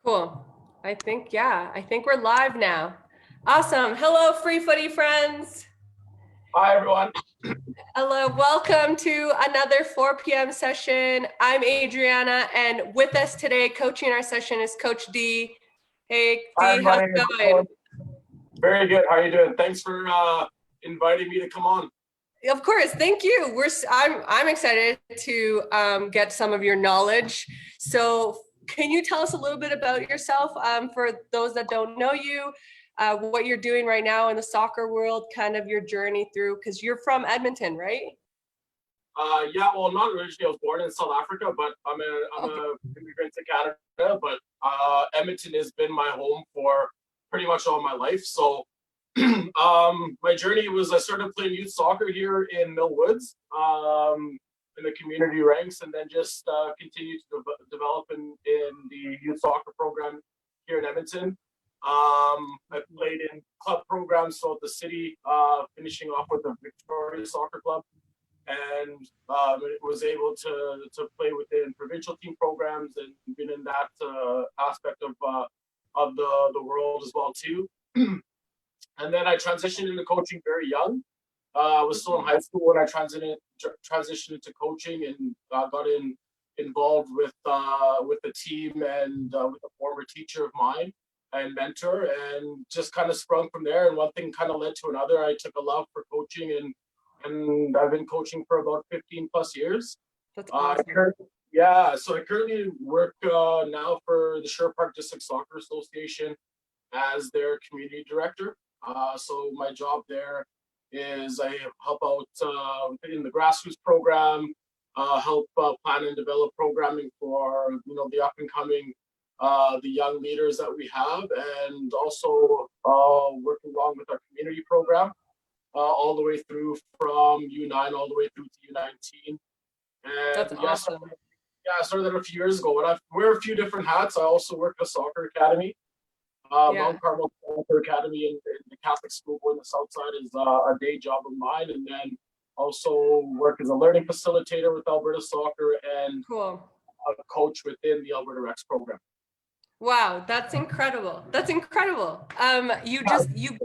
Cool. I think we're live now. Awesome. Hello, Free Footy friends. Hi, everyone. Hello, welcome to another 4 p.m. session. I'm Adriana, and with us today, coaching our session is Coach Dhee. Hey, Dhee, how's it going? Very good. How are you doing? Thanks for inviting me to come on. Of course, thank you. I'm excited to get some of your knowledge. So, can you tell us a little bit about yourself for those that don't know you? What you're doing right now in the soccer world, kind of your journey through, because you're from Edmonton, right? Yeah, well, not originally. I was born in South Africa, but I'm a immigrant to Canada. But Edmonton has been my home for pretty much all my life. So my journey was I started playing youth soccer here in Mill Woods in the community ranks, and then just continued to develop in the youth soccer program here in Edmonton. I played in club programs throughout the city, finishing off with the Victoria Soccer Club, and was able to play within provincial team programs and been in that aspect of the world as well too. And then I transitioned into coaching very young. I was still in high school when I transitioned into coaching, and got involved with the team and with a former teacher of mine and mentor, and just kind of sprung from there. And one thing kind of led to another. I took a love for coaching, and I've been coaching for about 15 plus years. That's awesome. So I currently work now for the Sherwood Park Soccer Association as their community director. So my job there is I help out in the grassroots program, help plan and develop programming for the up and coming the young leaders that we have, and also working along with our community program all the way through from U9 all the way through to U19. And that's awesome. I started that a few years ago, and I wear a few different hats. I also work at a soccer academy. Mount Carmel Soccer Academy in the Catholic school in the South Side is a day job of mine, and then also work as a learning facilitator with Alberta Soccer and a coach within the Alberta Rex program. Wow, that's incredible. That's incredible. You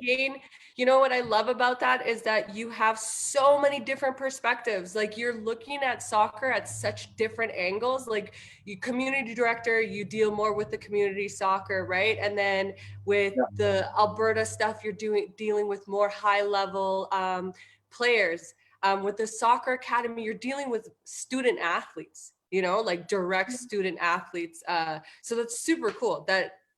gain, what I love about that is that you have so many different perspectives. Like you're looking at soccer at such different angles. Like you community director, you deal more with the community soccer, right? And then with the Alberta stuff, you're dealing with more high level players. With the soccer academy, you're dealing with student athletes. Like direct student athletes. So that's super cool.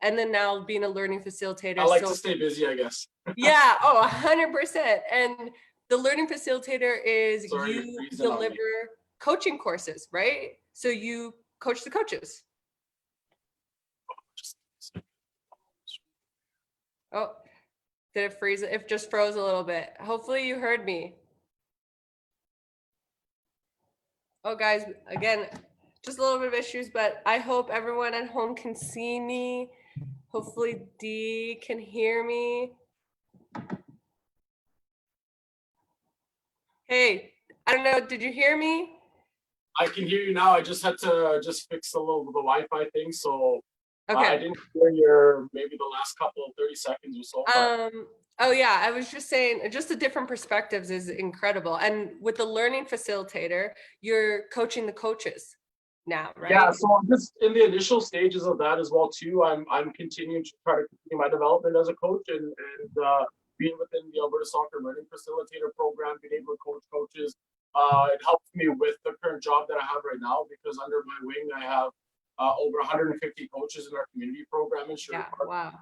And then now being a learning facilitator. I like to stay busy, I guess. Yeah. Oh, 100%. And the learning facilitator is you deliver coaching courses, right? So you coach the coaches. Oh, did it freeze? It just froze a little bit. Hopefully you heard me. Oh, guys, again, just a little bit of issues, but I hope everyone at home can see me. Hopefully Dhee can hear me. Hey, I don't know, did you hear me? I can hear you now. I just had to fix the Wi-Fi thing, so okay. I didn't hear maybe the last couple of 30 seconds or so. Oh yeah, I was just saying, just the different perspectives is incredible. And with the learning facilitator, you're coaching the coaches now, right? Yeah, so I'm just in the initial stages of that as well too. I'm continuing to try to continue my development as a coach, and being within the Alberta Soccer Learning Facilitator program, being able to coach coaches. It helps me with the current job that I have right now, because under my wing I have over 150 coaches in our community program in Sherwood Park. Wow.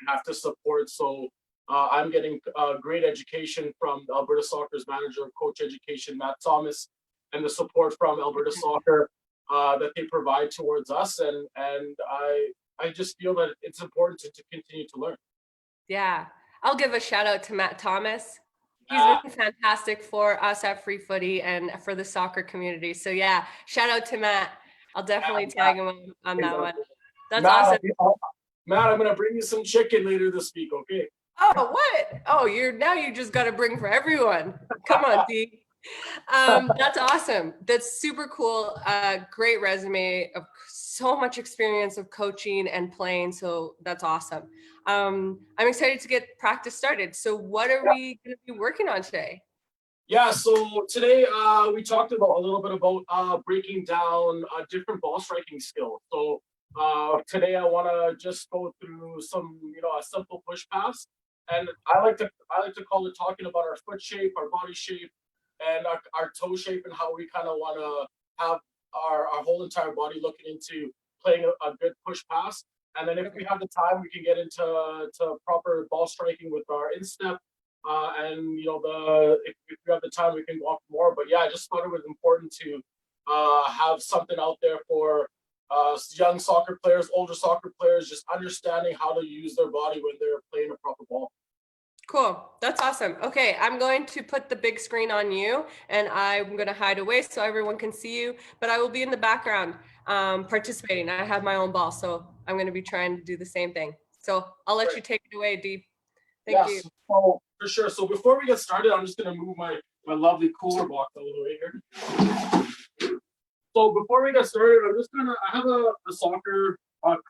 I have to support, so I'm getting great education from Alberta Soccer's manager of coach education, Matt Thomas, and the support from Alberta Soccer that they provide towards us. And I just feel that it's important to continue to learn. Yeah. I'll give a shout out to Matt Thomas. He's been fantastic for us at Free Footy and for the soccer community. So yeah, shout out to Matt. I'll definitely tag him on that one. That's Matt, awesome. Matt, I'm gonna bring you some chicken later this week, okay? Oh, what? Oh, you just got to bring for everyone. Come on, Dhee. That's awesome. That's super cool. Great resume. so much experience of coaching and playing. So that's awesome. I'm excited to get practice started. So what are we going to be working on today? Yeah, so today we talked about a little bit about breaking down different ball striking skills. So today I want to just go through some, a simple push pass, and I like to call it talking about our foot shape, our body shape, and our toe shape, and how we kind of want to have our whole entire body looking into playing a good push pass. And then if we have the time, we can get into proper ball striking with our instep. And if we have the time, we can go off more. But yeah, I just thought it was important to have something out there for young soccer players, older soccer players, just understanding how to use their body when they're playing a proper ball. Cool. That's awesome. Okay, I'm going to put the big screen on you, and I'm going to hide away so everyone can see you, but I will be in the background participating. I have my own ball, so I'm going to be trying to do the same thing. So I'll let you take it away, Dhee. Thank you. So for sure. So before we get started, I'm just going to move my lovely cooler box out of the way here. So before we get started, I have a soccer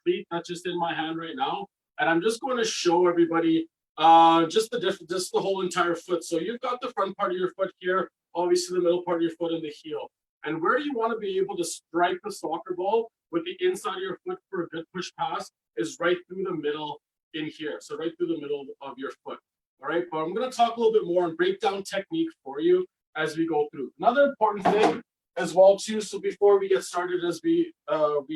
cleat that's just in my hand right now, and I'm just going to show everybody just the whole entire foot. So you've got the front part of your foot here, obviously the middle part of your foot, and the heel. And where you want to be able to strike the soccer ball with the inside of your foot for a good push pass is right through the middle in here. So right through the middle of your foot. All right, but I'm going to talk a little bit more and break down technique for you as we go through. Another important thing as well too, so before we get started, as we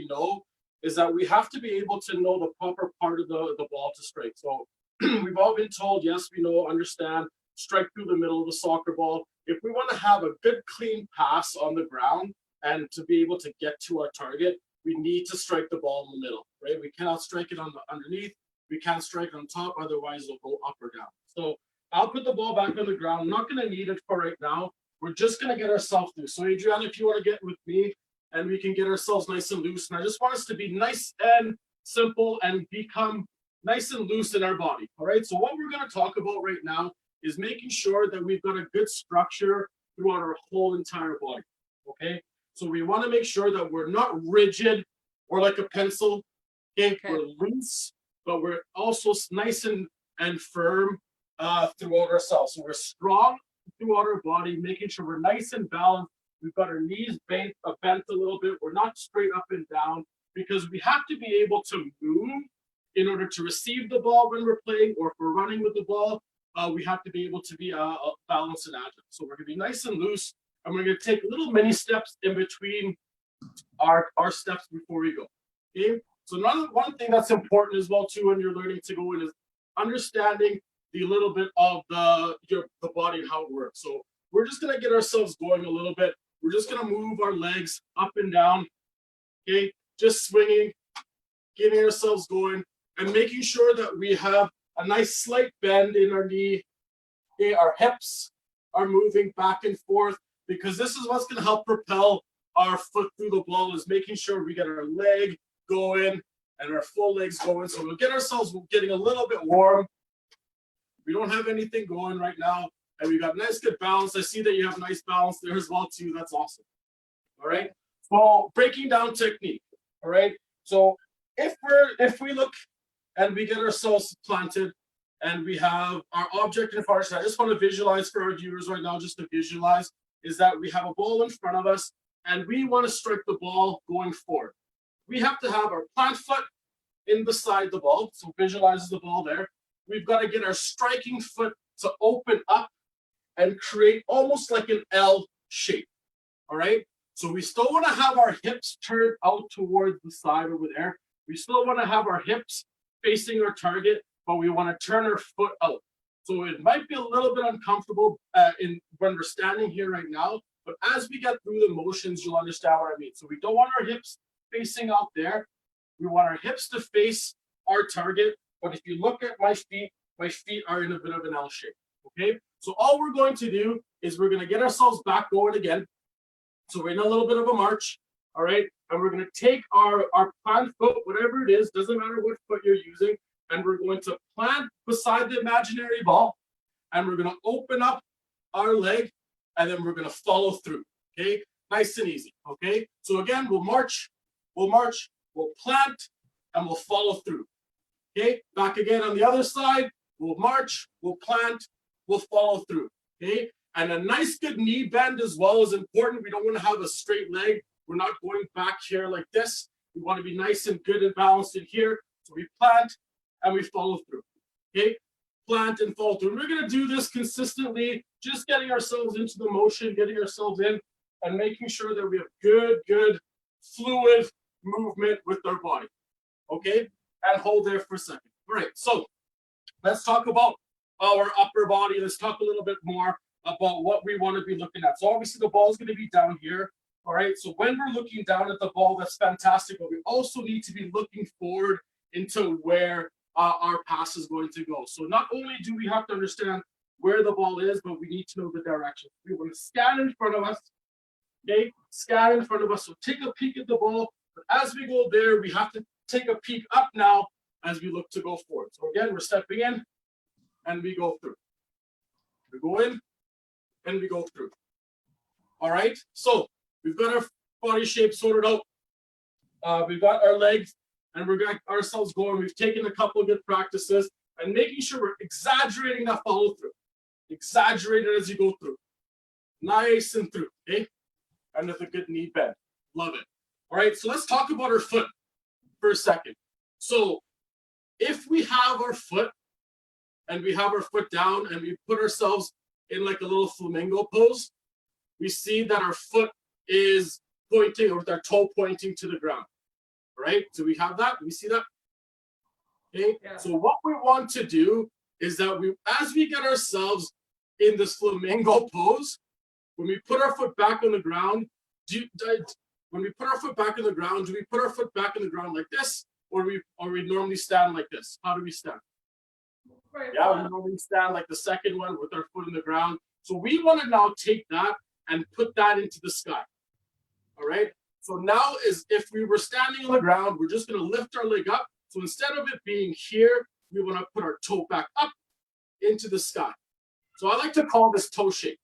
know, is that we have to be able to know the proper part of the ball to strike. So we've all been told, yes, we know, understand, strike through the middle of the soccer ball. If we want to have a good clean pass on the ground and to be able to get to our target, we need to strike the ball in the middle, right? We cannot strike it on the underneath. We can't strike on top, otherwise it'll go up or down. So I'll put the ball back on the ground. I'm not going to need it for right now. We're just going to get ourselves through. So Adriana, if you want to get with me, and we can get ourselves nice and loose. And I just want us to be nice and simple and become nice and loose in our body. All right. So what we're going to talk about right now is making sure that we've got a good structure throughout our whole entire body. Okay. So we want to make sure that we're not rigid or like a pencil. Okay. We're loose, but we're also nice and firm throughout ourselves. So we're strong throughout our body, making sure we're nice and balanced. We've got our knees bent a little bit. We're not straight up and down, because we have to be able to move in order to receive the ball when we're playing, or if we're running with the ball. We have to be able to be balanced and agile. So we're going to be nice and loose, and we're going to take little mini steps in between our steps before we go. Okay. So one thing that's important as well too when you're learning to go in is understanding the little bit of the body and how it works. So we're just going to get ourselves going a little bit. We're just going to move our legs up and down. Okay, just swinging, getting ourselves going, and making sure that we have a nice slight bend in our knee. Okay, our hips are moving back and forth, because this is what's going to help propel our foot through the ball, is making sure we get our leg going and our full legs going. So we'll get ourselves getting a little bit warm. We don't have anything going right now, and we got nice good balance. I see that you have nice balance there as well too. That's awesome. All right. So breaking down technique. All right. So if we look and we get ourselves planted and we have our object in front of us, I just want to visualize for our viewers right now, just to visualize, is that we have a ball in front of us and we want to strike the ball going forward. We have to have our plant foot in beside the ball. So visualize the ball there. We've got to get our striking foot to open up and create almost like an L shape. All right. So we still want to have our hips turned out towards the side over there. We still want to have our hips facing our target, but we want to turn our foot out. So it might be a little bit uncomfortable when we're standing here right now, but as we get through the motions, you'll understand what I mean. So we don't want our hips facing out there. We want our hips to face our target. But if you look at my feet are in a bit of an L shape. Okay. So all we're going to do is we're going to get ourselves back going again. So we're in a little bit of a march. All right. And we're going to take our plant foot, whatever it is, doesn't matter what foot you're using. And we're going to plant beside the imaginary ball. And we're going to open up our leg. And then we're going to follow through. Okay. Nice and easy. Okay. So again, we'll march. we'll plant, and we'll follow through. Okay, back again on the other side, we'll march, we'll plant, we'll follow through. Okay, and a nice good knee bend as well is important. We don't want to have a straight leg. We're not going back here like this. We want to be nice and good and balanced in here. So we plant and we follow through. Okay, plant and follow through. And we're going to do this consistently, just getting ourselves into the motion, getting ourselves in, and making sure that we have good fluid movement with our body. Okay, and hold there for a second. All right, so let's talk about our upper body. Let's talk a little bit more about what we want to be looking at. So obviously the ball is going to be down here. All right, so when we're looking down at the ball, that's fantastic, but we also need to be looking forward into where our pass is going to go. So not only do we have to understand where the ball is, but we need to know the direction. We want to scan in front of us. Okay, scan in front of us. So take a peek at the ball. But as we go there, we have to take a peek up now as we look to go forward. So again, we're stepping in and we go through. We go in and we go through. All right, so we've got our body shape sorted out. We've got our legs and we've got ourselves going. We've taken a couple of good practices and making sure we're exaggerating that follow through. Exaggerate it as you go through. Nice and through, okay? And with a good knee bend. Love it. All right, so let's talk about our foot for a second. So if we have our foot and we have our foot down and we put ourselves in like a little flamingo pose, we see that our foot is pointing, or with our toe pointing to the ground. All right, so we have that. We see that. Okay, yeah. So what we want to do is that as we get ourselves in this flamingo pose, when we put our foot back on the ground, when we put our foot back on the ground, do we put our foot back on the ground like this, or we normally stand like this? How do we stand? Right. Yeah, we normally stand like the second one with our foot on the ground. So we want to now take that and put that into the sky. All right. So now is if we were standing on the ground, we're just going to lift our leg up. So instead of it being here, we want to put our toe back up into the sky. So I like to call this toe shape.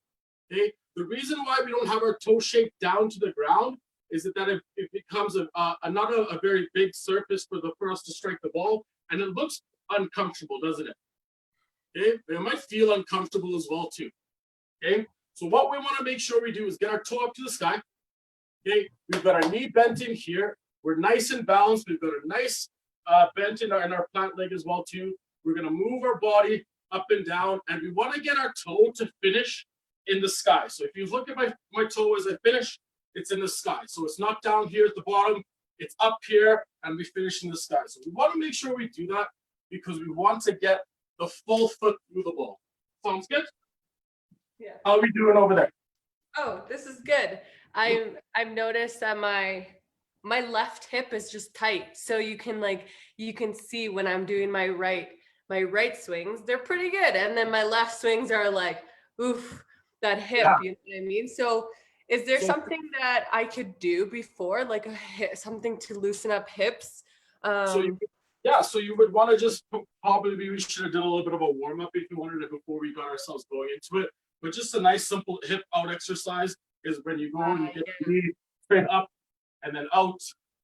Okay. The reason why we don't have our toe shape down to the ground is that it becomes not a very big surface for us to strike the ball, and it looks uncomfortable, doesn't it? Okay, it might feel uncomfortable as well too. Okay, so what we want to make sure we do is get our toe up to the sky. Okay, we've got our knee bent in here. We're nice and balanced. We've got a nice bent in our plant leg as well too. We're gonna move our body up and down, and we want to get our toe to finish in the sky. So if you look at my toe as I finish, it's in the sky. So it's not down here at the bottom, it's up here, and we finish in the sky. So we want to make sure we do that because we want to get the full foot through the ball. Sounds good? Yeah. How are we doing over there? Oh, this is good. I've noticed that my left hip is just tight. So you can see when I'm doing my right swings, they're pretty good. And then my left swings are like, oof, that hip, yeah. You know what I mean? So is there something that I could do before, like something to loosen up hips? So you would want to just we should have done a little bit of a warm up if you wanted it before we got ourselves going into it. But just a nice simple hip out exercise is when you go and you get the knee straight up and then out.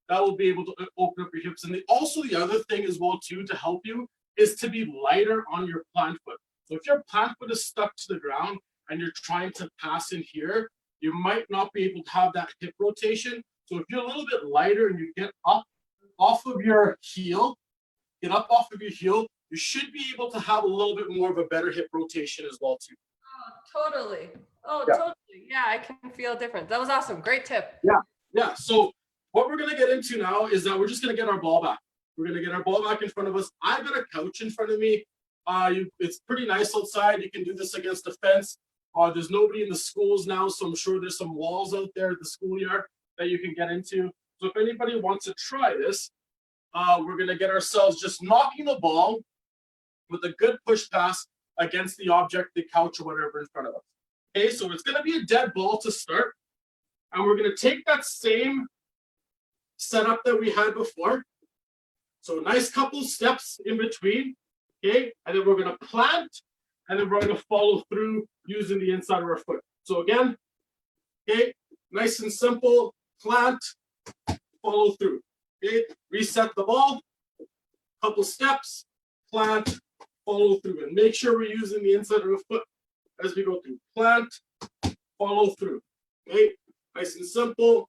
That will be able to open up your hips. And also the other thing as well too to help you is to be lighter on your plant foot. So if your plant foot is stuck to the ground and you're trying to pass in here, you might not be able to have that hip rotation. So if you're a little bit lighter and you get up off of your heel, you should be able to have a little bit more of a better hip rotation as well too. Oh, totally. Oh, yeah. Totally. Yeah, I can feel different. That was awesome. Great tip. Yeah. So what we're going to get into now is that we're just going to get our ball back. We're going to get our ball back in front of us. I've got a couch in front of me. It's pretty nice outside. You can do this against a fence. There's nobody in the schools now, so I'm sure there's some walls out there at the schoolyard that you can get into. So if anybody wants to try this, we're going to get ourselves just knocking the ball with a good push pass against the object, the couch or whatever in front of us. Okay, so it's going to be a dead ball to start. And we're going to take that same setup that we had before. So a nice couple steps in between. Okay, and then we're going to plant, and then we're going to follow through using the inside of our foot. So again, okay, nice and simple, plant, follow through. Okay, reset the ball, couple steps, plant, follow through, and make sure we're using the inside of the foot as we go through. Plant, follow through. Okay, nice and simple.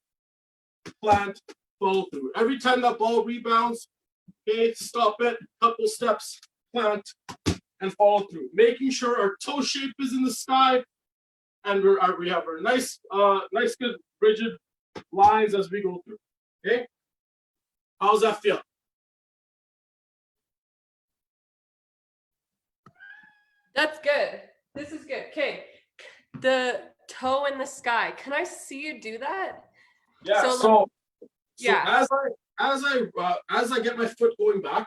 Plant, follow through. Every time that ball rebounds, okay, stop it, couple steps, plant, and follow through. Making sure our toe shape is in the sky, and we have our nice, good rigid lines as we go through. Okay, how's that feel? That's good. This is good. Okay, the toe in the sky. Can I see you do that? Yeah. So yeah. As I get my foot going back,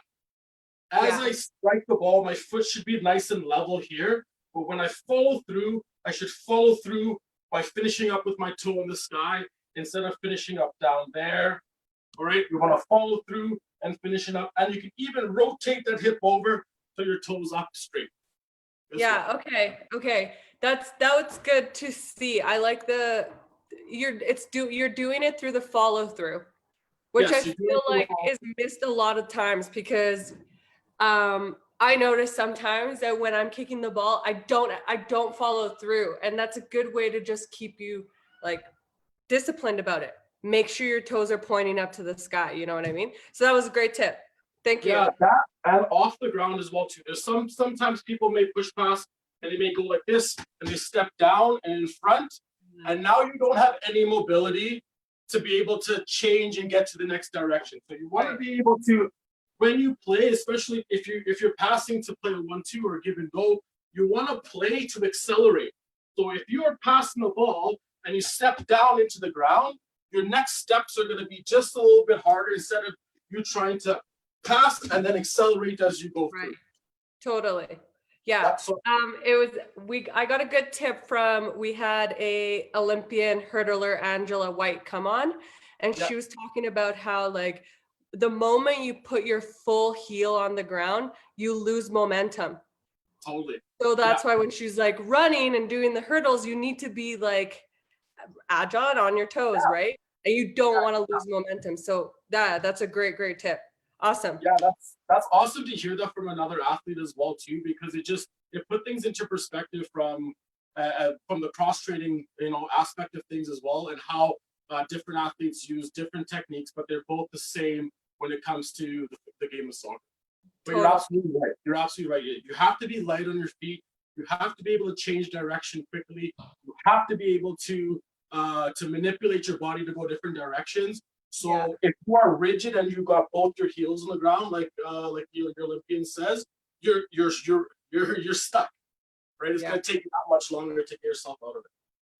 as I strike the ball, my foot should be nice and level here. But when I follow through, I should follow through by finishing up with my toe in the sky instead of finishing up down there. All right, you want to follow through and finish it up, and you can even rotate that hip over so your toes up straight. Yeah. Okay. That was good to see. I like you're doing it through the follow through, which I feel like is missed a lot of times because I notice sometimes that when I'm kicking the ball, I don't follow through, and that's a good way to just keep you like disciplined about it. Make sure your toes are pointing up to the sky. You know what I mean? So that was a great tip. Thank you. Yeah, that and off the ground as well too. There's sometimes people may push past and they may go like this and they step down and in front, and now you don't have any mobility to be able to change and get to the next direction. So you want to be able to, when you play, especially if you're passing to play a 1-2 or a give and go, you want to play to accelerate. So if you are passing the ball and you step down into the ground, your next steps are going to be just a little bit harder instead of you trying to pass and then accelerate as you go through. Totally. Yeah. I got a good tip we had a Olympian hurdler, Angela White, come on, and she was talking about how like the moment you put your full heel on the ground, you lose momentum. Totally. So that's why when she's like running and doing the hurdles, you need to be like agile on your toes, right? And you don't want to lose momentum. So that's a great tip. Awesome. Yeah, that's awesome to hear that from another athlete as well too, because it put things into perspective from the cross training aspect of things as well, and how different athletes use different techniques, but they're both the same when it comes to the game of soccer. But totally. You're absolutely right. You have to be light on your feet. You have to be able to change direction quickly. You have to be able to manipulate your body to go different directions. So if you are rigid and you got both your heels on the ground, like your Olympian says, you're stuck, right? It's going to take you that much longer to get yourself out of it.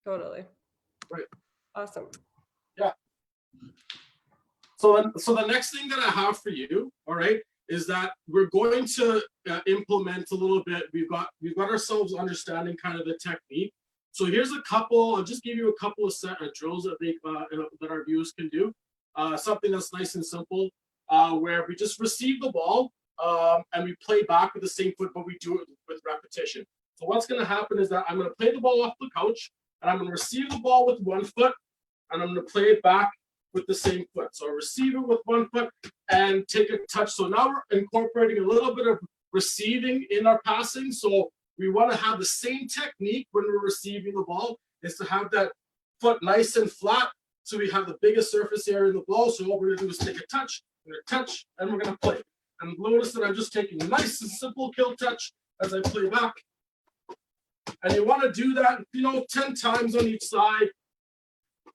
Totally. Right. Awesome. Yeah. So the next thing that I have for you, all right, is that we're going to implement a little bit. We've got ourselves understanding kind of the technique. So here's a couple. I'll just give you a couple of drills that our viewers can do. Something that's nice and simple, where we just receive the ball and we play back with the same foot, but we do it with repetition. So what's going to happen is that I'm going to play the ball off the couch, and I'm going to receive the ball with one foot, and I'm going to play it back with the same foot. So I receive it with one foot and take a touch. So now we're incorporating a little bit of receiving in our passing. So we want to have the same technique when we're receiving the ball, is to have that foot nice and flat, so we have the biggest surface area in the ball. So what we're going to do is take a touch, and we're going to play. And notice that I'm just taking a nice and simple kill touch as I play back. And you want to do that, 10 times on each side.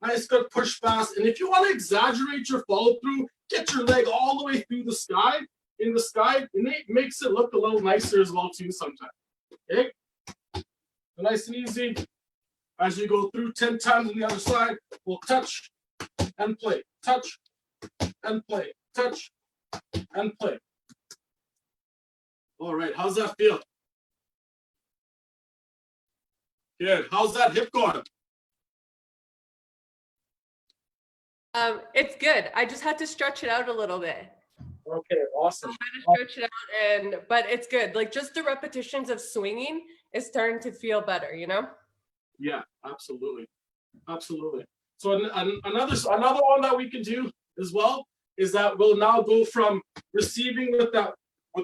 Nice, good push pass. And if you want to exaggerate your follow through, get your leg all the way through the sky, and it makes it look a little nicer as well too sometimes. Okay, so nice and easy. As you go through 10 times on the other side, we'll touch and play, touch and play, touch and play. All right, how's that feel? Good. How's that hip going? It's good. I just had to stretch it out a little bit. Okay, awesome. I had to stretch it out, but it's good. Like just the repetitions of swinging is starting to feel better, Yeah, absolutely. So another one that we can do as well is that we'll now go from receiving with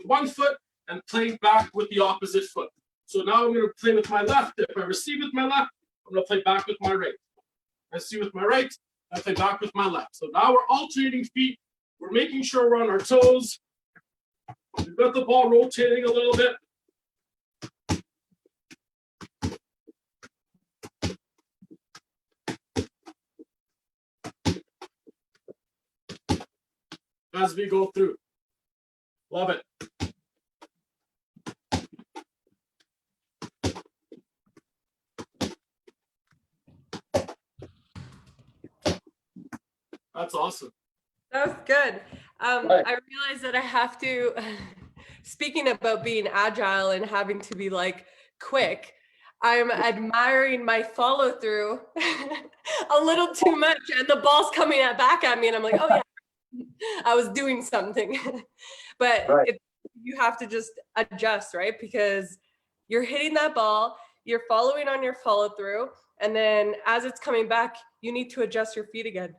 one foot and playing back with the opposite foot. So now I'm going to play with my left. If I receive with my left, I'm going to play back with my right. I receive with my right, I play back with my left. So now we're alternating feet. We're making sure we're on our toes. We've got the ball rotating a little bit. As we go through. Love it. That's awesome. That was good. Right. I realized that I have to, speaking about being agile and having to be like quick, I'm admiring my follow through a little too much, and the ball's coming back at me, and I'm like, oh yeah, I was doing something. But Right. You have to just adjust, right? Because you're hitting that ball, you're following on your follow through, and then as it's coming back, you need to adjust your feet again.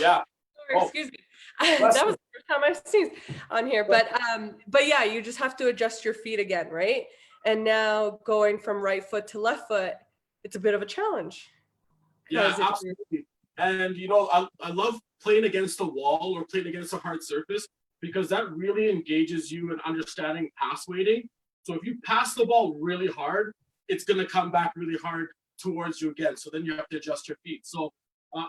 Yeah. Sorry, excuse me. That was the first time I've seen on here, but yeah, you just have to adjust your feet again, right? And now going from right foot to left foot, it's a bit of a challenge. Yeah, absolutely. And you know, I love playing against a wall or playing against a hard surface because that really engages you in understanding pass weighting. So if you pass the ball really hard, it's going to come back really hard towards you again. So then you have to adjust your feet. So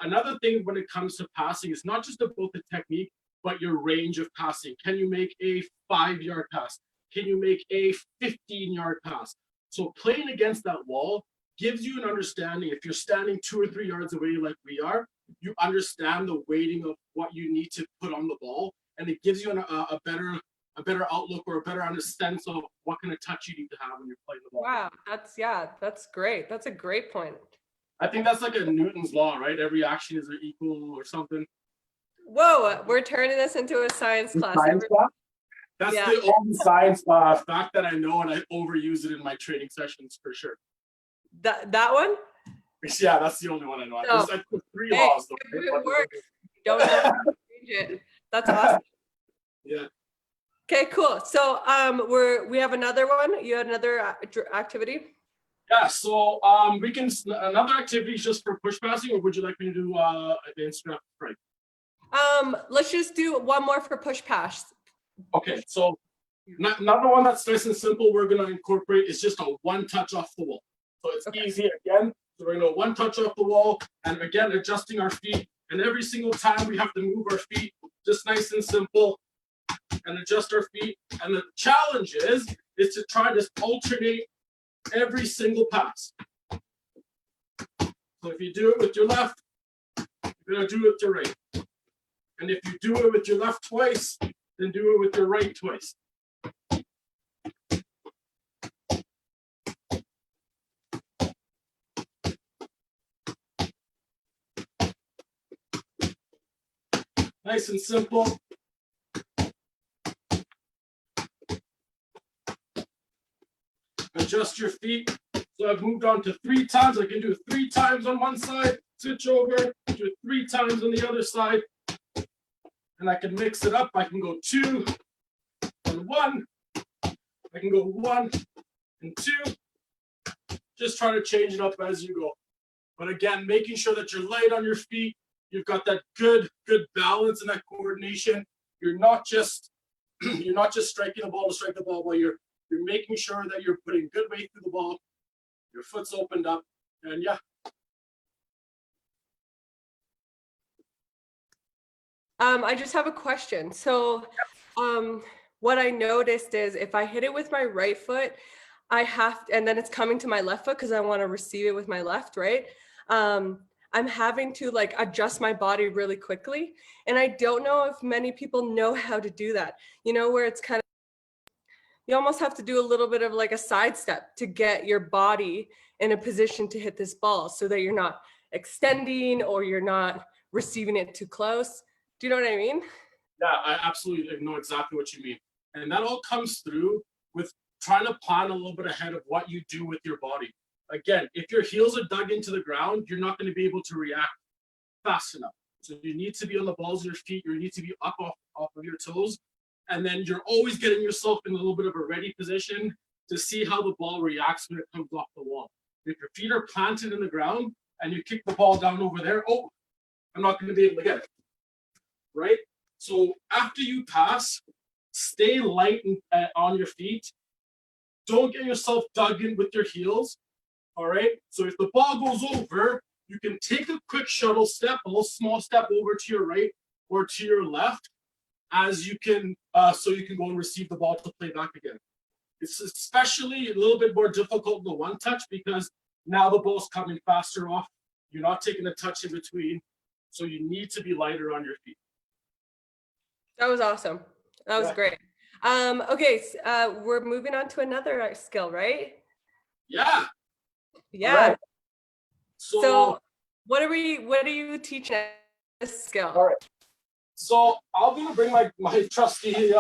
another thing when it comes to passing is not just about the technique, but your range of passing. Can you make a 5-yard pass? Can you make a 15-yard pass? So playing against that wall gives you an understanding. If you're standing 2 or 3 yards away like we are, you understand the weighting of what you need to put on the ball, and it gives you a better outlook or a better sense of what kind of touch you need to have when you're playing the ball. Wow, that's great. That's a great point. I think that's like a Newton's law, right? Every action is equal or something. Whoa, we're turning this into a science class. That's the only science fact that I know, and I overuse it in my training sessions for sure. That one? Yeah, that's the only one I know. No. I put 3 laws. Though, it works. Don't know how to change it. That's awesome. Yeah. Okay, cool. So we have another one. You had another activity? Yeah, so we can, another activity is just for push passing, or would you like me to do advanced grab right? Let's just do one more for push pass. Okay, so another one that's nice and simple we're gonna incorporate is just a one touch off the wall. So it's easy again. So we're gonna one touch off the wall, and again adjusting our feet. And every single time we have to move our feet, just nice and simple, and adjust our feet. And the challenge is to try to alternate every single pass. So if you do it with your left, you're gonna do it with your right. And if you do it with your left twice, then do it with your right twice. Nice and simple. Adjust your feet. So I've moved on to 3 times. I can do it 3 times on one side, switch over, do it 3 times on the other side. And I can mix it up. I can go 2 and 1. I can go 1 and 2. Just try to change it up as you go. But again, making sure that you're light on your feet. You've got that good balance and that coordination. You're not just striking the ball to strike the ball, but you're making sure that you're putting good weight through the ball. Your foot's opened up, and yeah. I just have a question. So what I noticed is if I hit it with my right foot, and then it's coming to my left foot because I want to receive it with my left, right? I'm having to like adjust my body really quickly. And I don't know if many people know how to do that, you know, where it's kind of, you almost have to do a little bit of like a sidestep to get your body in a position to hit this ball so that you're not extending or you're not receiving it too close. Do you know what I mean? Yeah, I absolutely know exactly what you mean. And that all comes through with trying to plan a little bit ahead of what you do with your body. Again, if your heels are dug into the ground, you're not going to be able to react fast enough. So you need to be on the balls of your feet. You need to be up off of your toes. And then you're always getting yourself in a little bit of a ready position to see how the ball reacts when it comes off the wall. If your feet are planted in the ground and you kick the ball down over there, oh, I'm not going to be able to get it, right? So after you pass, stay light on your feet. Don't get yourself dug in with your heels, all right? So if the ball goes over, you can take a quick shuttle step, a little small step over to your right or to your left, as you can, so you can go and receive the ball to play back again. It's especially a little bit more difficult in the one touch because now the ball's coming faster off. You're not taking a touch in between, so you need to be lighter on your feet. That was awesome. That was great. Okay, we're moving on to another skill, right? Yeah. Yeah. Right. So what are you teaching this skill? All right. So I'm gonna bring my trusty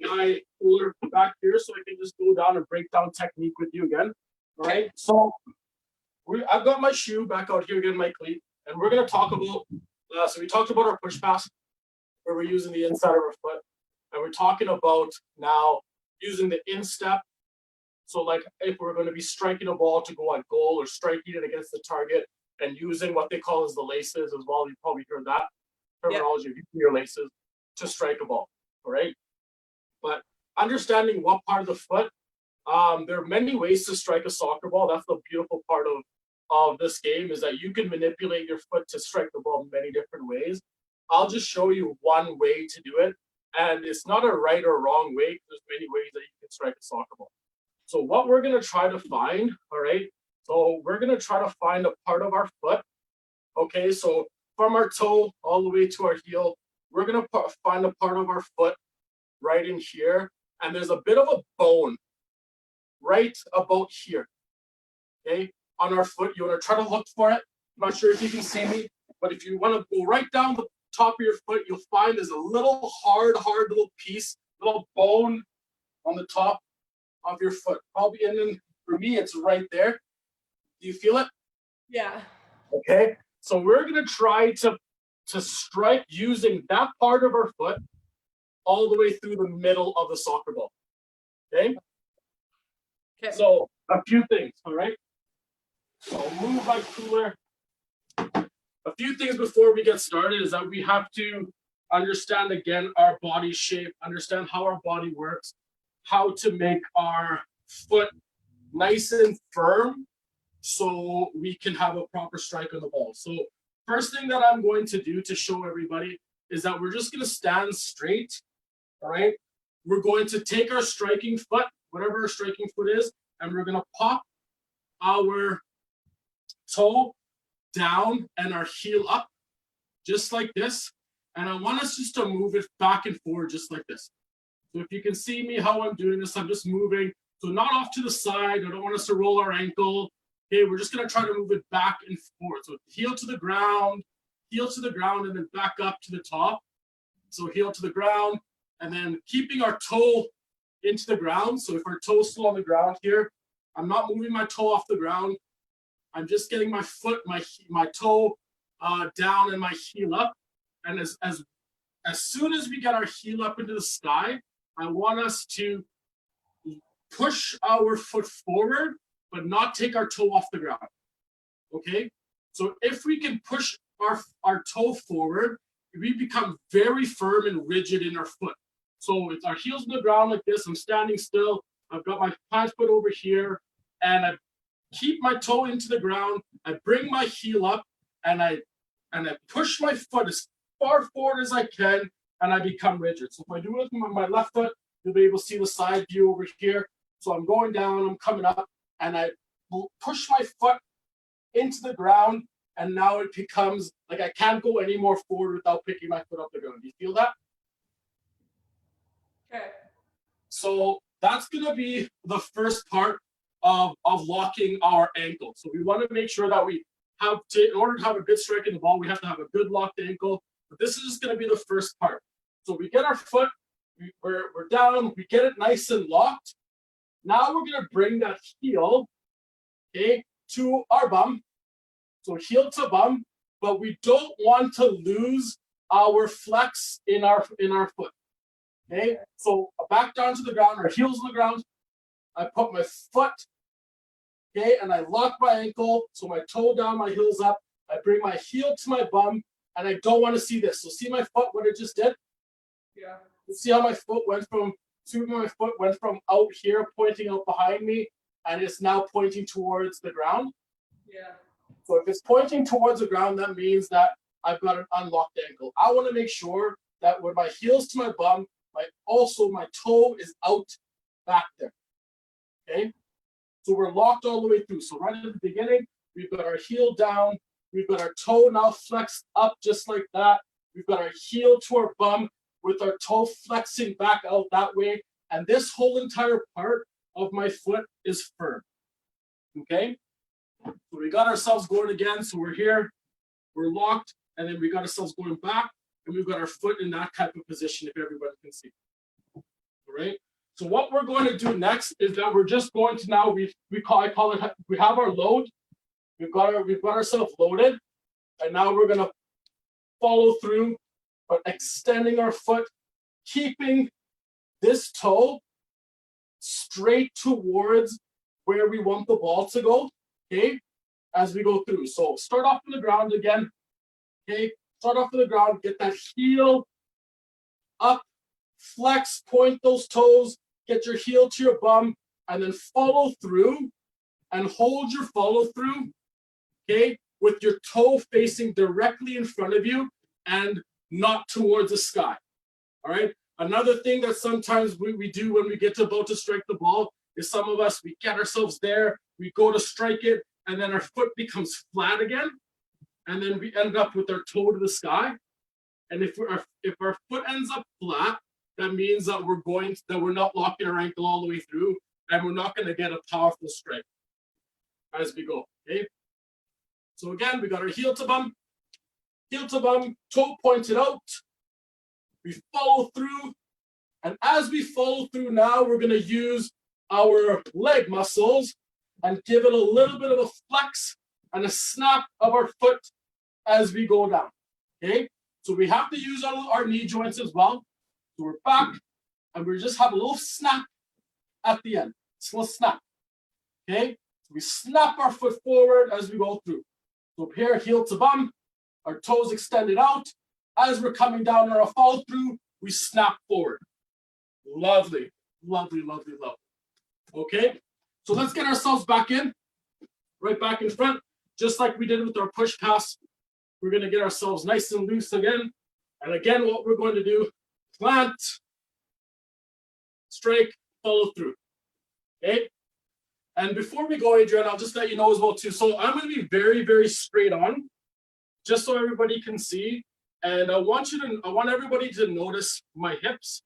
my ruler back here so I can just go down and break down technique with you again. All right. So I've got my shoe back out here again, my cleat, and we're gonna talk about. So we talked about our push pass, where we're using the inside of our foot, and we're talking about now using the instep. So like if we're going to be striking a ball to go on goal or striking it against the target, and using what they call as the laces as well. You've probably heard that terminology, using your laces to strike a ball, all right? But understanding what part of the foot, there are many ways to strike a soccer ball. That's the beautiful part of this game, is that you can manipulate your foot to strike the ball in many different ways. I'll just show you one way to do it. And it's not a right or wrong way. There's many ways that you can strike a soccer ball. So what we're going to try to find, all right? So we're going to try to find a part of our foot. Okay, so from our toe all the way to our heel, we're going to find a part of our foot right in here. And there's a bit of a bone right about here, okay, on our foot. You want to try to look for it. I'm not sure if you can see me, but if you want to go right down the top of your foot, you'll find there's a little hard little piece, little bone on the top of your foot. Probably, and then for me, it's right there. Do you feel it? Yeah. Okay. So we're going to try to strike using that part of our foot all the way through the middle of the soccer ball. Okay. Okay. So a few things. All right. So I'll move my cooler. A few things before we get started is that we have to understand again our body shape, understand how our body works, how to make our foot nice and firm so we can have a proper strike on the ball. So first thing that I'm going to do to show everybody is that we're just going to stand straight. All right. We're going to take our striking foot, whatever our striking foot is, and we're going to pop our toe down and our heel up just like this. And I want us just to move it back and forward just like this. So if you can see me how I'm doing this, I'm just moving. So not off to the side. I don't want us to roll our ankle. Okay, we're just going to try to move it back and forth. So heel to the ground, and then back up to the top. So heel to the ground, and then keeping our toe into the ground. So if our toe's still on the ground here, I'm not moving my toe off the ground. I'm just getting my foot, my toe down and my heel up. And as soon as we get our heel up into the sky, I want us to push our foot forward, but not take our toe off the ground. Okay? So if we can push our toe forward, we become very firm and rigid in our foot. So it's our heels on the ground like this. I'm standing still. I've got my plant foot over here, and I keep my toe into the ground. I bring my heel up, and I push my foot as far forward as I can, and I become rigid. So if I do it with my left foot, you'll be able to see the side view over here. So I'm going down, I'm coming up, and I push my foot into the ground, and now it becomes like I can't go any more forward without picking my foot up the ground. Do you feel that? Okay. So that's going to be the first part of locking our ankle. So we want to make sure that we have to, in order to have a good strike in the ball, we have to have a good locked ankle. But this is just going to be the first part. So we get our foot, we're down, we get it nice and locked. Now we're going to bring that heel, okay, to our bum. So heel to bum, but we don't want to lose our flex in our foot. Okay, so back down to the ground, our heels on the ground. I put my foot, okay, and I lock my ankle, so my toe down, my heels up. I bring my heel to my bum, and I don't want to see this. So see my foot, what it just did? Yeah. See how my foot went from out here, pointing out behind me, and it's now pointing towards the ground. Yeah. So if it's pointing towards the ground, that means that I've got an unlocked ankle. I want to make sure that with my heels to my bum, my toe is out back there. Okay, so we're locked all the way through. So right at the beginning, we've got our heel down, we've got our toe now flexed up just like that. We've got our heel to our bum with our toe flexing back out that way. And this whole entire part of my foot is firm. Okay, so we got ourselves going again. So we're here, we're locked, and then we got ourselves going back, and we've got our foot in that type of position, if everybody can see. All right. So what we're going to do next is that we're just going to now we have our load. We've got ourselves loaded, and now we're going to follow through, but extending our foot, keeping this toe straight towards where we want the ball to go. Okay, as we go through. So start off on the ground again. Okay, start off on the ground. Get that heel up, flex, point those toes. Get your heel to your bum, and then follow through and hold your follow through, okay, with your toe facing directly in front of you and not towards the sky. All right. Another thing that sometimes we do when we get about to strike the ball is some of us, we get ourselves there, we go to strike it, and then our foot becomes flat again. And then we end up with our toe to the sky. And if our foot ends up flat, that means that we're not locking our ankle all the way through, and we're not going to get a powerful strike as we go. Okay. So again, we got our heel to bum, toe pointed out. We follow through, and as we follow through now, we're going to use our leg muscles and give it a little bit of a flex and a snap of our foot as we go down. Okay. So we have to use our knee joints as well. So we're back, and we just have a little snap at the end. It's a little snap. Okay? So we snap our foot forward as we go through. So up here, heel to bum, our toes extended out. As we're coming down on our follow through, we snap forward. Lovely, lovely, lovely, lovely. Okay? So let's get ourselves back in, right back in front, just like we did with our push pass. We're going to get ourselves nice and loose again. And again, what we're going to do, plant, strike, follow through. Okay? And before we go, Adrian, I'll just let you know as well too. So I'm going to be very, very straight on, just so everybody can see. And I want everybody to notice my hips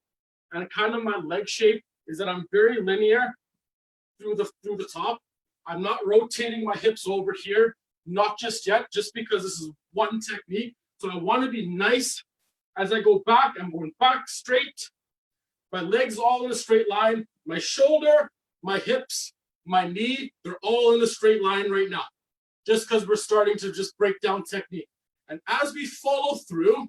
and kind of my leg shape is that I'm very linear through the top. I'm not rotating my hips over here, not just yet, just because this is one technique. So I want to be nice. As I go back, I'm going back straight. My legs all in a straight line. My shoulder, my hips, my knee, they're all in a straight line right now. Just because we're starting to just break down technique. And as we follow through,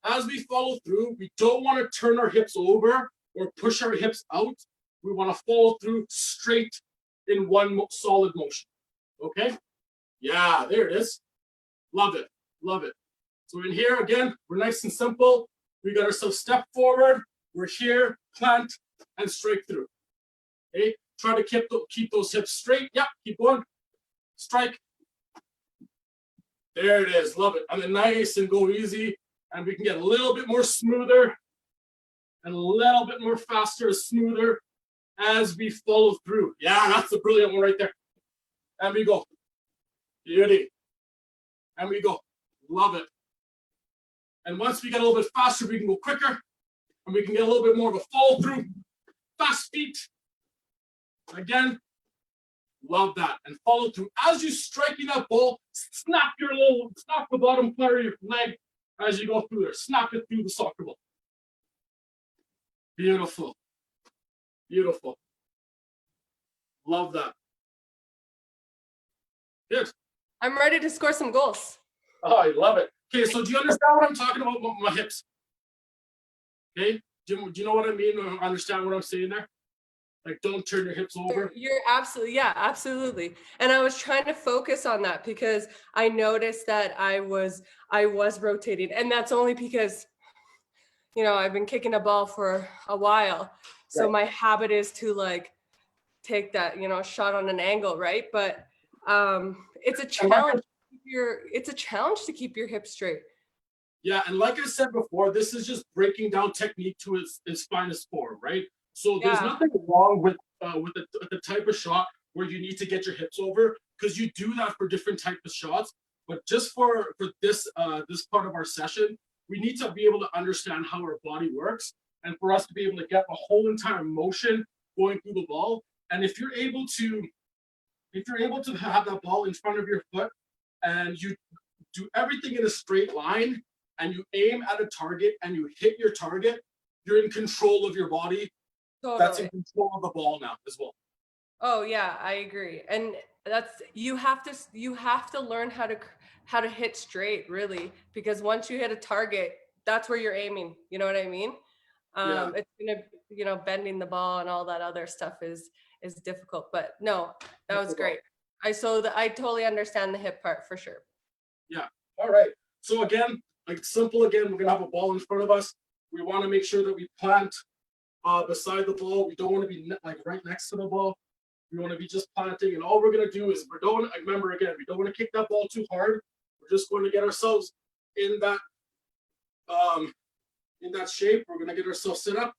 we don't want to turn our hips over or push our hips out. We want to follow through straight in one solid motion. Okay? Yeah, there it is. Love it. Love it. So in here, again, we're nice and simple. We got ourselves step forward. We're here, plant, and strike through. Okay? Try to keep those hips straight. Yep, keep going. Strike. There it is. Love it. And then nice and go easy. And we can get a little bit more smoother and a little bit more faster, smoother as we follow through. Yeah, that's a brilliant one right there. And we go. Beauty. And we go. Love it. And once we get a little bit faster, we can go quicker. And we can get a little bit more of a follow through. Fast feet. Again. Love that. And follow through. As you're striking that ball, snap the bottom part of your leg as you go through there. Snap it through the soccer ball. Beautiful. Beautiful. Love that. Good. I'm ready to score some goals. Oh, I love it. Okay, so do you understand what I'm talking about with my hips? Okay, do you know what I mean? Or understand what I'm saying there? Like, don't turn your hips over. You're absolutely, yeah, absolutely. And I was trying to focus on that because I noticed that I was rotating, and that's only because I've been kicking a ball for a while. So Right. my habit is to like take that, shot on an angle, right? But it's a And like challenge. It's a challenge to keep your hips straight. Yeah, and like I said before, this is just breaking down technique to its finest form, right? So there's Yeah, nothing wrong with the type of shot where you need to get your hips over, because you do that for different type of shots. But just for this part of our session, we need to be able to understand how our body works, and for us to be able to get the whole entire motion going through the ball. And if you're able to have that ball in front of your foot, and you do everything in a straight line, and you aim at a target and you hit your target, you're in control of your body. That's in totally. control of the ball now as well. Oh yeah, I agree. And that's you have to learn how to hit straight, really, because once you hit a target, that's where you're aiming. You know what I mean? Yeah, It's gonna, bending the ball and all that other stuff is difficult. But no, that that's was the ball. great. I totally understand the hip part for sure. Yeah. All right. So again, like simple again, we're gonna have a ball in front of us. We want to make sure that we plant beside the ball. We don't want to be like right next to the ball. We want to be just planting, and all we're gonna do is we don't remember again. We don't want to kick that ball too hard. We're just going to get ourselves in that um in that shape. We're gonna get ourselves set up,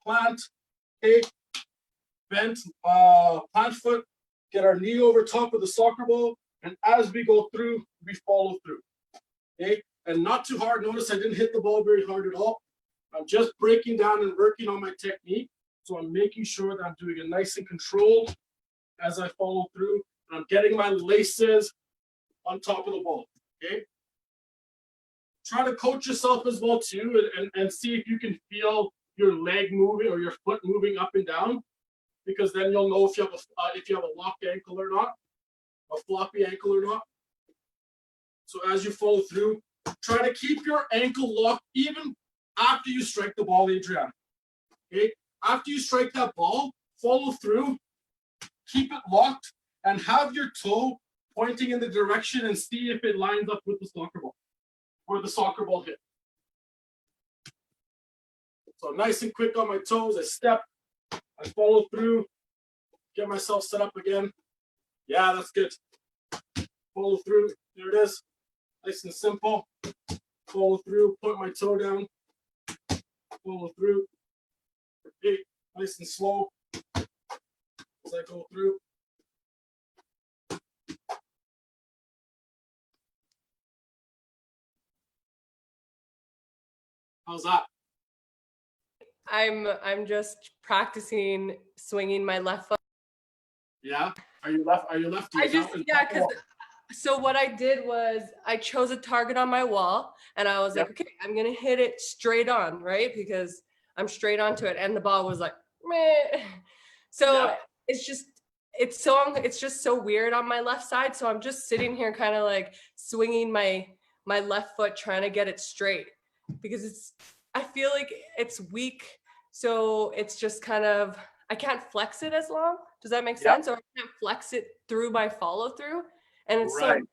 plant, okay, bent, plant foot, get our knee over top of the soccer ball, and as we go through, we follow through. Okay, and not too hard. Notice I didn't hit the ball very hard at all. I'm just breaking down and working on my technique. So I'm making sure that I'm doing it nice and controlled as I follow through. And I'm getting my laces on top of the ball. Okay. Try to coach yourself as well too, and see if you can feel your leg moving or your foot moving up and down, because then you'll know if you have a locked ankle or not, a floppy ankle or not. So as you follow through, try to keep your ankle locked even after you strike the ball, Adriana. Okay? After you strike that ball, follow through, keep it locked, and have your toe pointing in the direction and see if it lines up with the soccer ball, where the soccer ball hit. So nice and quick on my toes, I step, I follow through, get myself set up again. Yeah, that's good. Follow through, there it is. Nice and simple. Follow through, point my toe down, follow through. Okay, nice and slow as I go through. How's that? I'm just practicing swinging my left foot. Yeah. Are you lefty? Yeah, because so what I did was I chose a target on my wall, and I was Yep. like, okay, I'm gonna hit it straight on, right? Because I'm straight onto it, and the ball was like, meh. So Yeah. it's just so weird on my left side. So I'm just sitting here, kind of like swinging my left foot, trying to get it straight, because I feel like it's weak, so it's just kind of, I can't flex it as long. Does that make Yep. sense? Or I can't flex it through my follow through. And it's Right.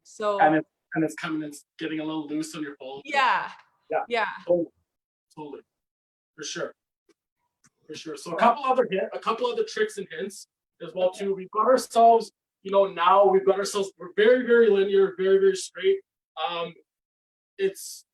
so And it's coming, it's getting a little loose on your follow. yeah. Yeah. Yeah. Totally. For sure. So a couple other tricks and hints as well too. We've got ourselves, now we're very, very linear, very, very straight. It's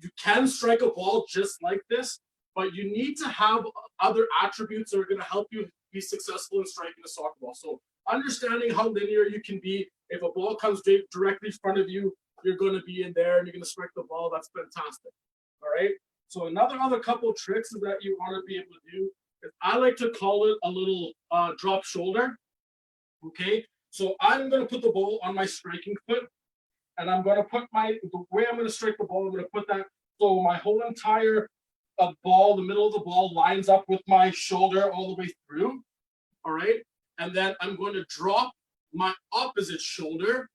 you can strike a ball just like this, but you need to have other attributes that are going to help you be successful in striking a soccer ball. So understanding how linear you can be. If a ball comes directly in front of you, you're going to be in there and you're going to strike the ball. That's fantastic. All right. So other couple of tricks that you want to be able to do is, I like to call it a little drop shoulder. Okay. So I'm going to put the ball on my striking foot, and I'm going to put the way I'm going to strike the ball, I'm going to put that so my whole entire ball, the middle of the ball, lines up with my shoulder all the way through. All right. And then I'm going to drop my opposite shoulder.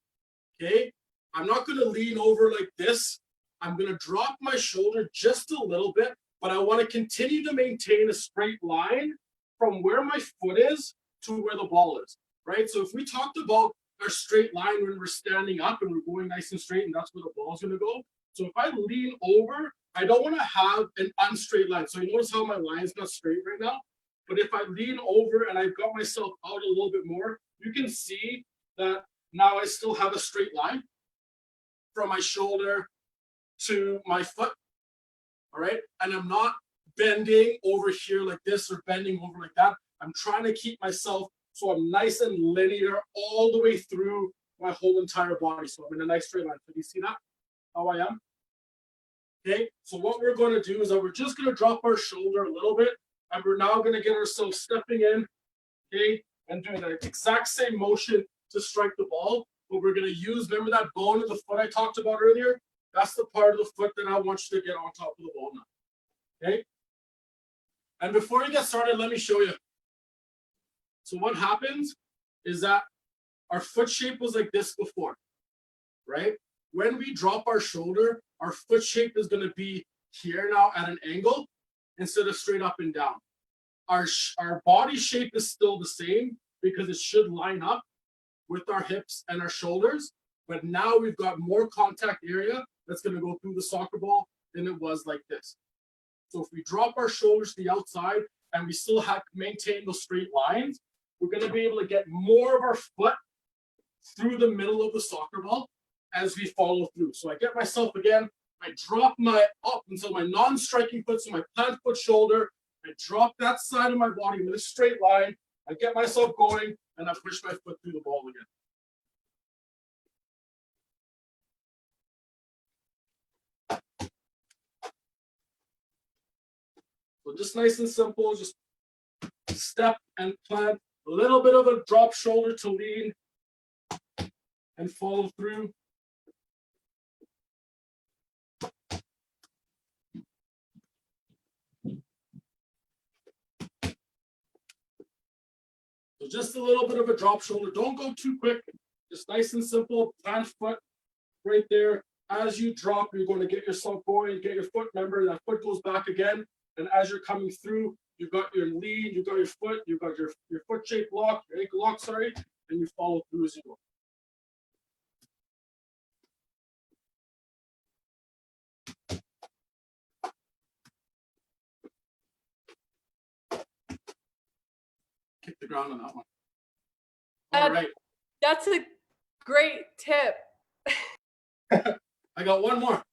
Okay. I'm not going to lean over like this. I'm going to drop my shoulder just a little bit, but I want to continue to maintain a straight line from where my foot is to where the ball is, right? So if we talked about our straight line when we're standing up and we're going nice and straight, and that's where the ball's going to go. So if I lean over, I don't want to have an unstraight line. So you notice how my line's not straight right now? But if I lean over and I've got myself out a little bit more, you can see that now I still have a straight line from my shoulder to my foot, all right? And I'm not bending over here like this or bending over like that. I'm trying to keep myself so I'm nice and linear all the way through my whole entire body. So I'm in a nice straight line. Can you see that, how I am? Okay, so what we're going to do is that we're just going to drop our shoulder a little bit, and we're now going to get ourselves stepping in, okay, and doing the exact same motion to strike the ball. But we're going to use, remember that bone of the foot I talked about earlier? That's the part of the foot that I want you to get on top of the ball now, okay? And before you get started, let me show you. So what happens is that our foot shape was like this before, right? When we drop our shoulder, our foot shape is going to be here now at an angle instead of straight up and down. Our body shape is still the same because it should line up with our hips and our shoulders, but now we've got more contact area that's going to go through the soccer ball than it was like this. So if we drop our shoulders to the outside and we still have to maintain those straight lines, we're going to be able to get more of our foot through the middle of the soccer ball as we follow through. So I get myself again, I drop my up until my non-striking foot, so my plant foot shoulder, I drop that side of my body with a straight line, I get myself going, and I push my foot through the ball again. So just nice and simple, just step and plant, a little bit of a drop shoulder to lean and follow through. So just a little bit of a drop shoulder. Don't go too quick. Just nice and simple. Plant foot right there. As you drop, you're going to get yourself going. Get your foot. Remember, that foot goes back again. And as you're coming through, you've got your lead, you've got your foot, you've got your foot shape lock, your ankle lock, sorry, and you follow through as you go. Kick the ground on that one. All right. That's a great tip. I got one more.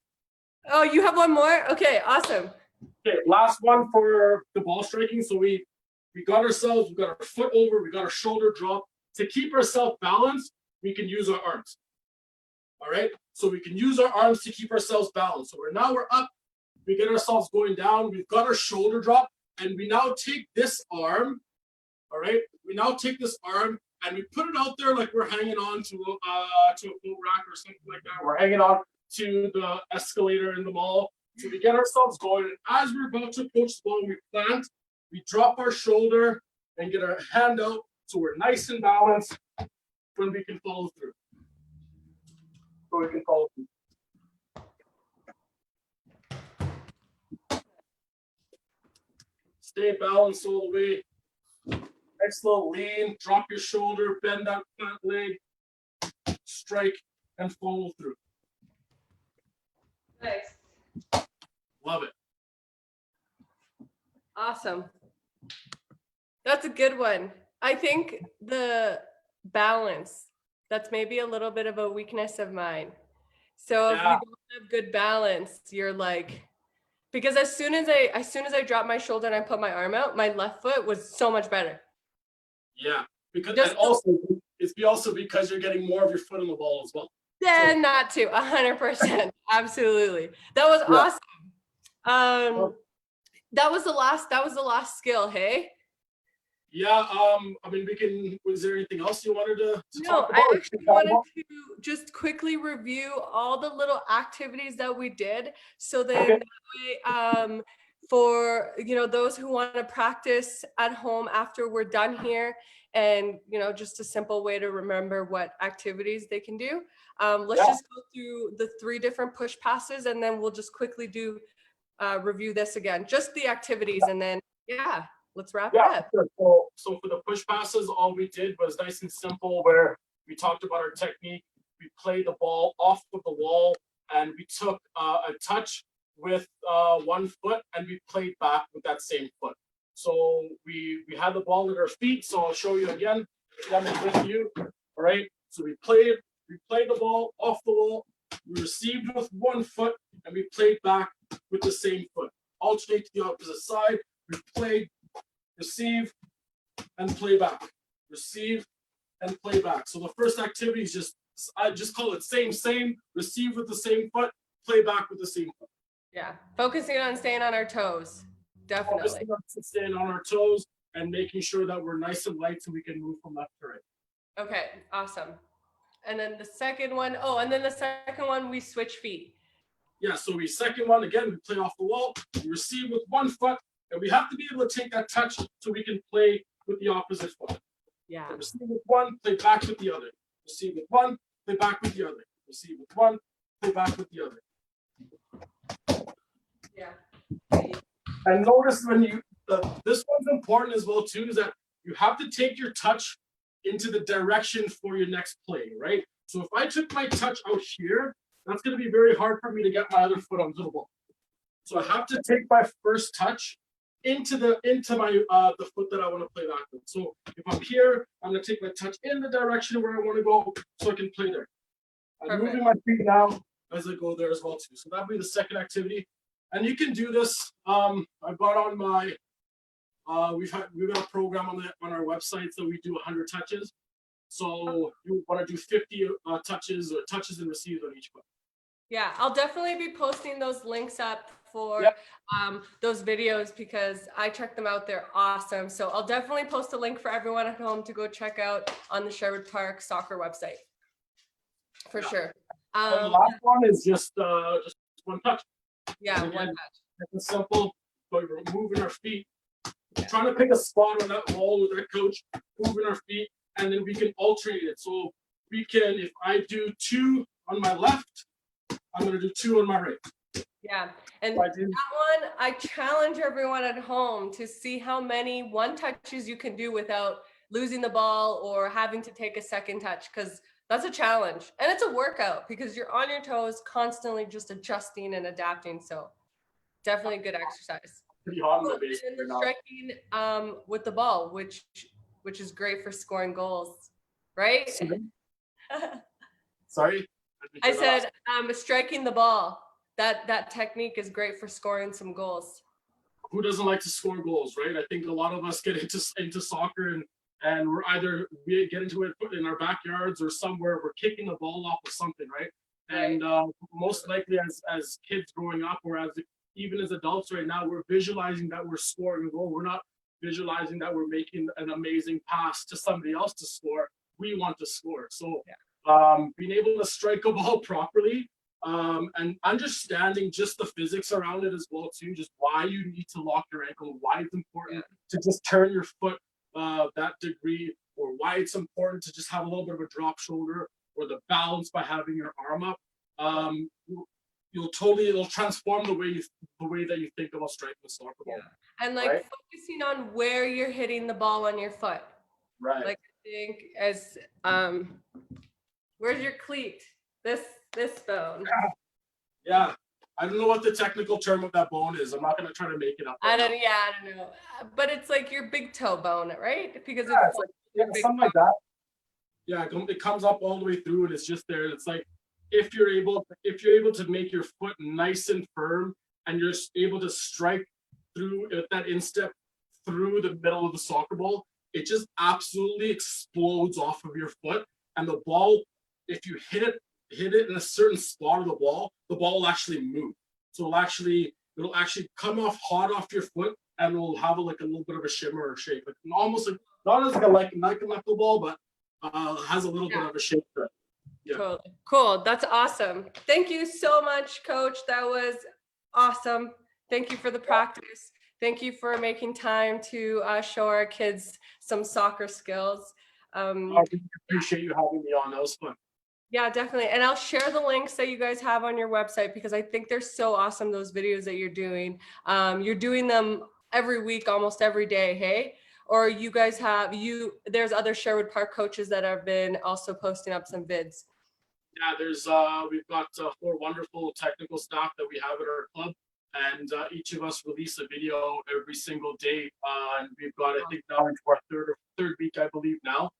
Oh, you have one more? Okay, awesome. Okay, last one for the ball striking. So we got ourselves, we got our foot over, we got our shoulder drop. To keep ourselves balanced, we can use our arms. All right, so we can use our arms to keep ourselves balanced. So we're up, we get ourselves going down, we've got our shoulder drop, and we now take this arm, all right, we now take this arm and we put it out there like we're hanging on to a float rack or something like that. We're hanging on to the escalator in the mall. So we get ourselves going, and as we're about to approach the ball, we plant, we drop our shoulder and get our hand out so we're nice and balanced when we can follow through. So we can follow through. Stay balanced all the way. Nice little lean, drop your shoulder, bend that plant leg, strike, and follow through. Nice. Love it. Awesome. That's a good one. I think the balance, that's maybe a little bit of a weakness of mine. So if you don't have good balance, you're like, because as soon as I dropped my shoulder and I put my arm out, my left foot was so much better. Yeah, because and also it's also because you're getting more of your foot on the ball as well. Yeah, so, not to 100%. Absolutely. That was awesome. That was the last skill, hey? Yeah, I mean, was there anything else you wanted to talk about? I actually wanted to just quickly review all the little activities that we did. So then that way, for, those who want to practice at home after we're done here, and, just a simple way to remember what activities they can do. Let's just go through the 3 different push passes, and then we'll just quickly review this again, just the activities, and then, let's wrap it up. Sure. So for the push passes, all we did was nice and simple, where we talked about our technique. We played the ball off of the wall, and we took a touch with 1 foot, and we played back with that same foot. So we had the ball at our feet. So I'll show you again. I'm with you. All right. So we played the ball off the wall. We received with 1 foot, and we played back with the same foot. Alternate to the opposite side. We played, receive, and play back. Receive and play back. So the first activity is I just call it same, receive with the same foot, play back with the same foot. Yeah, focusing on staying on our toes. Definitely. Focusing on staying on our toes and making sure that we're nice and light so we can move from left to right. Okay, awesome. And then the second one, we switch feet. Yeah, so second one, again, we play off the wall, we receive with 1 foot, and we have to be able to take that touch so we can play with the opposite foot. Yeah. So receive with 1, play back with the other. Receive with 1, play back with the other. Receive with 1, play back with the other. Yeah. And notice when this one's important as well too, is that you have to take your touch into the direction for your next play, right? So if I took my touch out here, that's going to be very hard for me to get my other foot onto the ball. So I have to take my first touch into my the foot that I want to play back with. So if I'm here, I'm going to take my touch in the direction where I want to go so I can play there. I'm moving my feet now as I go there as well too. So that'll be the second activity. And you can do this. I got on my we've got a program on our website, so we do 100 touches. So you want to do 50 touches and receives on each foot. Yeah, I'll definitely be posting those links up for those videos, because I checked them out. They're awesome. So I'll definitely post a link for everyone at home to go check out on the Sherwood Park Soccer website. For sure. And the last one is just 1 touch. Yeah, again, 1 touch. It's simple, but we're moving our feet. We're trying to pick a spot on that wall with that coach, moving our feet, and then we can alternate it. So we can, if I do 2 on my left, I'm going to do 2 on my right. Yeah, and that one, I challenge everyone at home to see how many 1 touches you can do without losing the ball or having to take a second touch, because that's a challenge, and it's a workout because you're on your toes constantly, just adjusting and adapting. So definitely a good exercise. Pretty hot in the And basement then right now. striking with the ball, which is great for scoring goals, right? Sorry? I said striking the ball. That technique is great for scoring some goals. Who doesn't like to score goals, right? I think a lot of us get into soccer and we're either we get into it in our backyards or somewhere we're kicking the ball off of something, right? And most likely as kids growing up, or even as adults right now, we're visualizing that we're scoring a goal. We're not visualizing that we're making an amazing pass to somebody else to score. We want to score. So being able to strike a ball properly, and understanding just the physics around it as well too, just why you need to lock your ankle, why it's important to just turn your foot that degree, or why it's important to just have a little bit of a drop shoulder, or the balance by having your arm up. It'll transform the way that you think about striking a soccer ball. And focusing on where you're hitting the ball on your foot. Right. Like I think as where's your cleat? This bone. Yeah. I don't know what the technical term of that bone is. I'm not gonna try to make it up. I don't know. But it's like your big toe bone, right? Because it's like something like that. Yeah, it comes up all the way through and it's just there. It's like if you're able to make your foot nice and firm and you're able to strike through that instep through the middle of the soccer ball, it just absolutely explodes off of your foot. And the ball, if you hit it in a certain spot of the ball will actually move. So it'll actually come off hot off your foot, and it'll have a little bit of a shimmer or shape, like almost like not as like a knuckle ball, but has a little bit of a shape to it. Yeah. Cool. That's awesome. Thank you so much, Coach. That was awesome. Thank you for the practice. Thank you for making time to show our kids some soccer skills. I really appreciate you having me on. That was fun. Yeah, definitely. And I'll share the links that you guys have on your website because I think they're so awesome, those videos that you're doing. You're doing them every week, almost every day, hey? Or you guys have, there's other Sherwood Park coaches that have been also posting up some vids. Yeah, we've got 4 wonderful technical staff that we have at our club, and each of us release a video every single day. And we've got, I think, now into our third week, I believe now.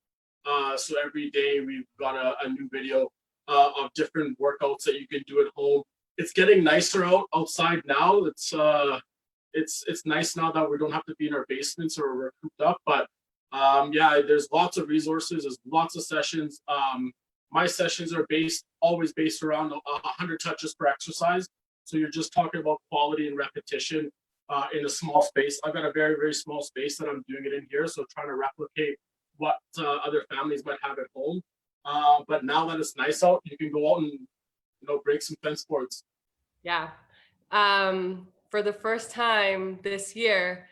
So every day we've got a new video of different workouts that you can do at home. It's getting nicer outside now. It's nice now that we don't have to be in our basements or we're cooped up. But yeah, there's lots of resources. There's lots of sessions. My sessions are always based around 100 touches per exercise. So you're just talking about quality and repetition in a small space. I've got a very, very small space that I'm doing it in here. So trying to replicate what other families might have at home. But now that it's nice out, you can go out and break some fence boards. Yeah. For the first time this year,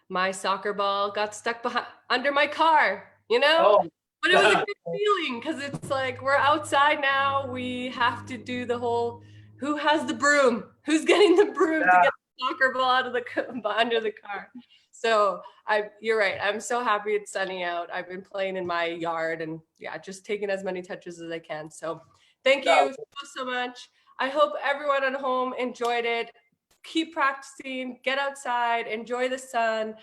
my soccer ball got stuck under my car, Oh, but it was a good feeling because it's like we're outside now. We have to do the whole, who has the broom? Who's getting the broom to get the soccer ball out of under the car? So you're right. I'm so happy it's sunny out. I've been playing in my yard and just taking as many touches as I can. So thank you so much. I hope everyone at home enjoyed it. Keep practicing, get outside, enjoy the sun,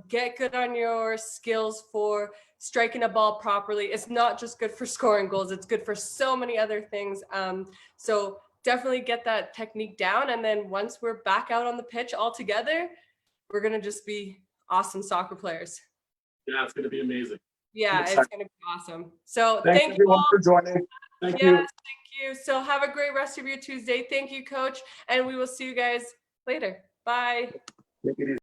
get good on your skills for striking a ball properly. It's not just good for scoring goals. It's good for so many other things. So definitely get that technique down. And then once we're back out on the pitch all together, we're going to just be awesome soccer players. Yeah, it's going to be amazing. Yeah, it's going to be awesome. So thank everyone for joining. Thank you. Thank you. So have a great rest of your Tuesday. Thank you, Coach. And we will see you guys later. Bye. Take it easy.